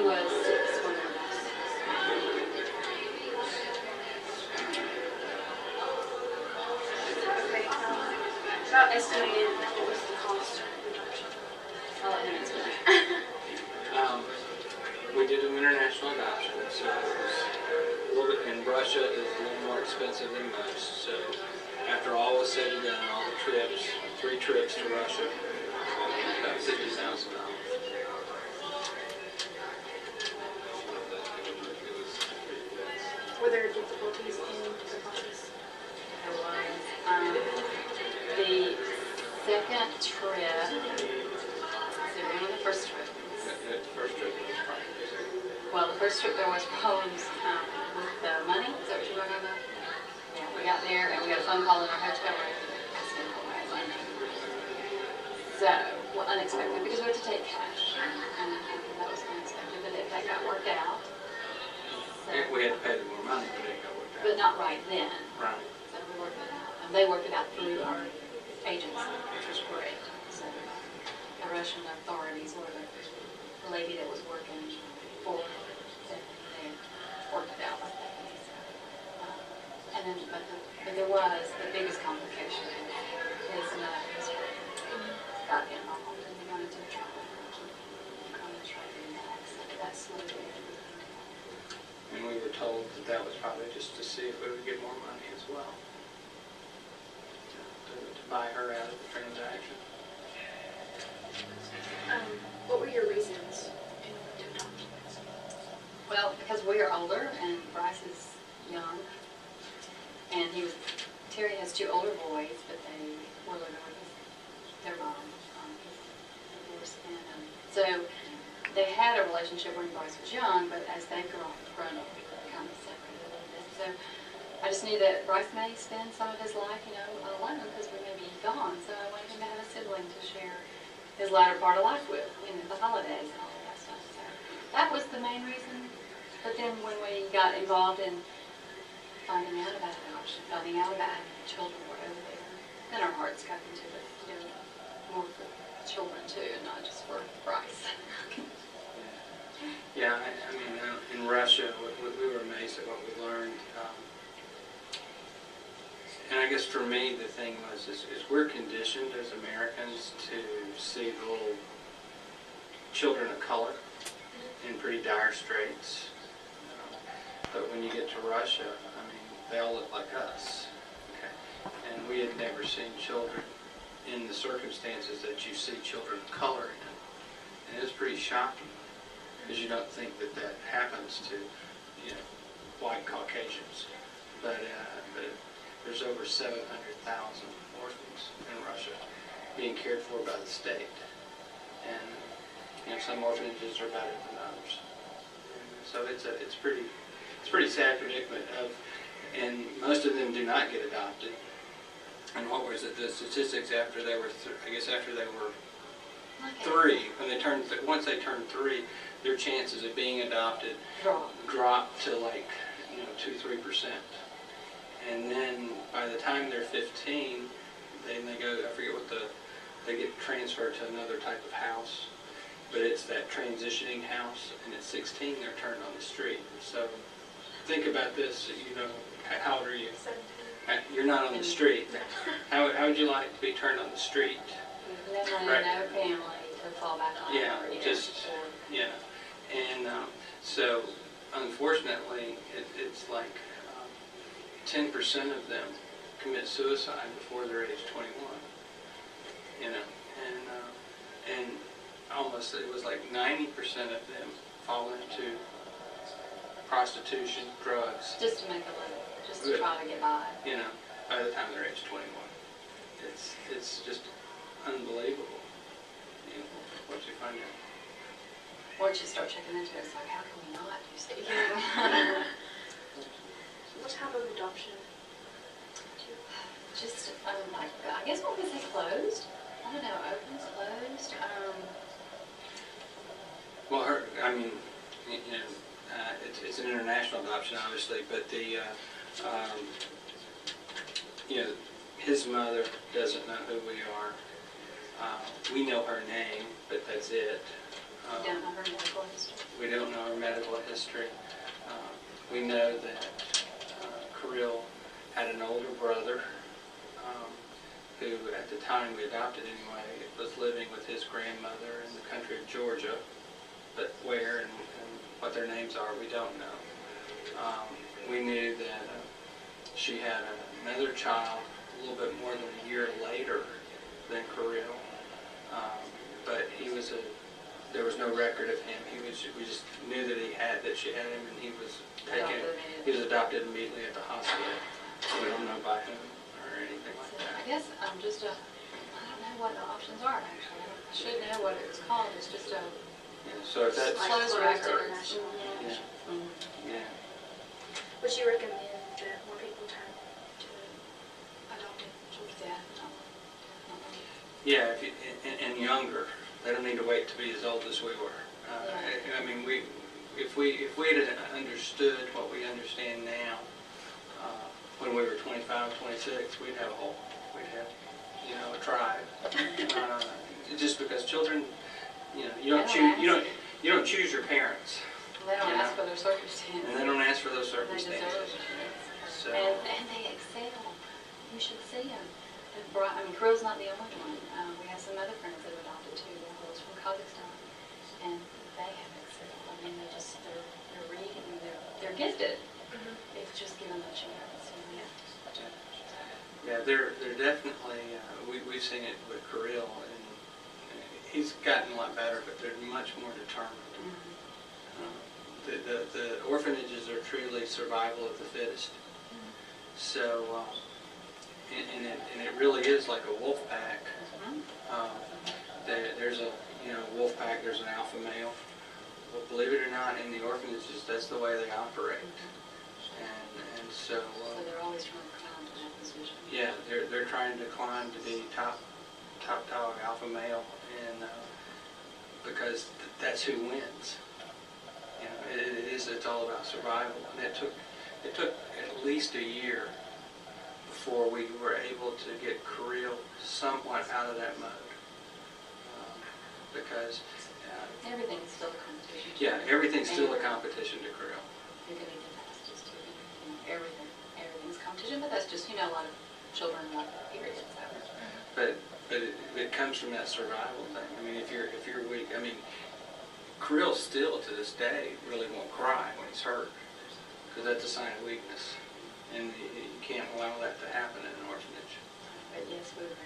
was 6 when we were Okay. About estimated, what was the cost of adoption? I'll let him answer that. We did an international adoption, so it was a little bit, and Russia is a little more expensive than most. So after all was said and done, all the trips, 3 trips to Russia, about $50,000. Were there difficulties in the process? There was. The second trip, so we went on the first trip. The first trip was probably Well, the first trip there was problems with the money. Is that what you were talking about? Yeah, we got there and we got a phone call in our hotel room asking for my money. So, well, unexpected because we had to take cash. And that was unexpected, but that got worked out. So, we had to pay them more money, but it got worked out. but not right then. Right. So we worked it out. And they worked it out through our agency, which was great. So the Russian authorities were the lady that was working for them. They worked it out with Stephanie. So, and then, but there was the biggest complication. His nose got involved and he wanted to try doing that. So that slowed it. And we were told that that was probably just to see if we would get more money as well. To buy her out of the transaction. What were your reasons to adopt? Well, because we are older and Bryce is young, and Terry has 2 older boys, but they were living with their mom, his divorce, and so they had a relationship when Bryce was young, but as they've grown up, they kind of separated a little bit. So I just knew that Bryce may spend some of his life, alone because we may be gone. So I wanted him to have a sibling to share his latter part of life with, the holidays and all of that stuff. So that was the main reason. But then when we got involved in finding out about adoption, finding out about having children were over there, then our hearts got into it, more for children too, and not just for Bryce. Yeah, I mean, in Russia, we were amazed at what we learned. And I guess for me, the thing was, is we're conditioned as Americans to see the little children of color in pretty dire straits. But when you get to Russia, I mean, they all look like us. Okay? And we had never seen children in the circumstances that you see children of color in. And it was pretty shocking, because you don't think that that happens to, white Caucasians. But there's over 700,000 orphans in Russia being cared for by the state. And some orphanages are better than others. So it's a pretty sad predicament and most of them do not get adopted. And what was it? The statistics after they were, after they were 3, when they once they turned 3, their chances of being adopted drop to 2-3%. And then by the time they're 15, then they go, I forget they get transferred to another type of house, but it's that transitioning house, and at 16 they're turned on the street. So think about this, how old are you? 17. You're not on the street. How would you like to be turned on the street? No money, Right. no family to fall back on. Yeah, and so unfortunately, it's like 10% of them commit suicide before they're age 21. And almost it was like 90% of them fall into prostitution, drugs. Just to make a living, just to try to get by. By the time they're age 21, it's just unbelievable. What you find out. Once you start checking into it, it's like, how can we not do something? What type of adoption? Just, I guess what was it, closed? I don't know, open, closed. Well, it's an international adoption, obviously, but his mother doesn't know who we are. We know her name, but that's it. We don't know her medical history. We don't know medical history. We know that Kirill had an older brother who, at the time we adopted anyway, was living with his grandmother in the country of Georgia, but where and what their names are, we don't know. We knew that she had another child a little bit more than a year later than Kirill, but there was no record of him. We just knew that she had him, and he was adopted immediately at the hospital. So we don't know by whom or anything like So that. I guess I'm just I don't know what the options are, actually. I should know what it was called. It's just a Yeah, so if that's, closed record. international. yeah, yeah. Would you recommend that more people turn to adopted children? Yeah, and younger. They don't need to wait to be as old as we were. I mean, if we had understood what we understand now, when we were 25, 26, we'd have a tribe. Just because children, you don't choose your parents. They don't ask for their circumstances. And they don't ask for those They deserve circumstances. it. So, And they excel. You should see them. I mean, Kirill's not the only one. We have some other friends that have adopted too. They're those from Kazakhstan, and they have excelled. I mean, they're reading. They're gifted. If just given the chance. yeah, they're definitely. We've seen it with Kirill, and he's gotten a lot better, but they're much more determined. The orphanages are truly survival of the fittest. So, and it really is like a wolf pack. There's a wolf pack. There's an alpha male. But believe it or not, in the orphanages, that's the way they operate. And so. So they're always trying to climb to that position. Yeah, they're trying to climb to be top dog alpha male, and because that's who wins. It's all about survival, and it took at least a year before we were able to get Kirill somewhat out of that mode, because Everything's still a competition. yeah, everything's still a competition to Kirill. You're going to get fastest too. Everything's competition, but that's just a lot of children like periods. But it comes from that survival thing. I mean, if you're weak, I mean, Kirill still to this day really won't cry when he's hurt, because that's a sign of weakness, and you can't allow that to happen in an orphanage. But yes, we were.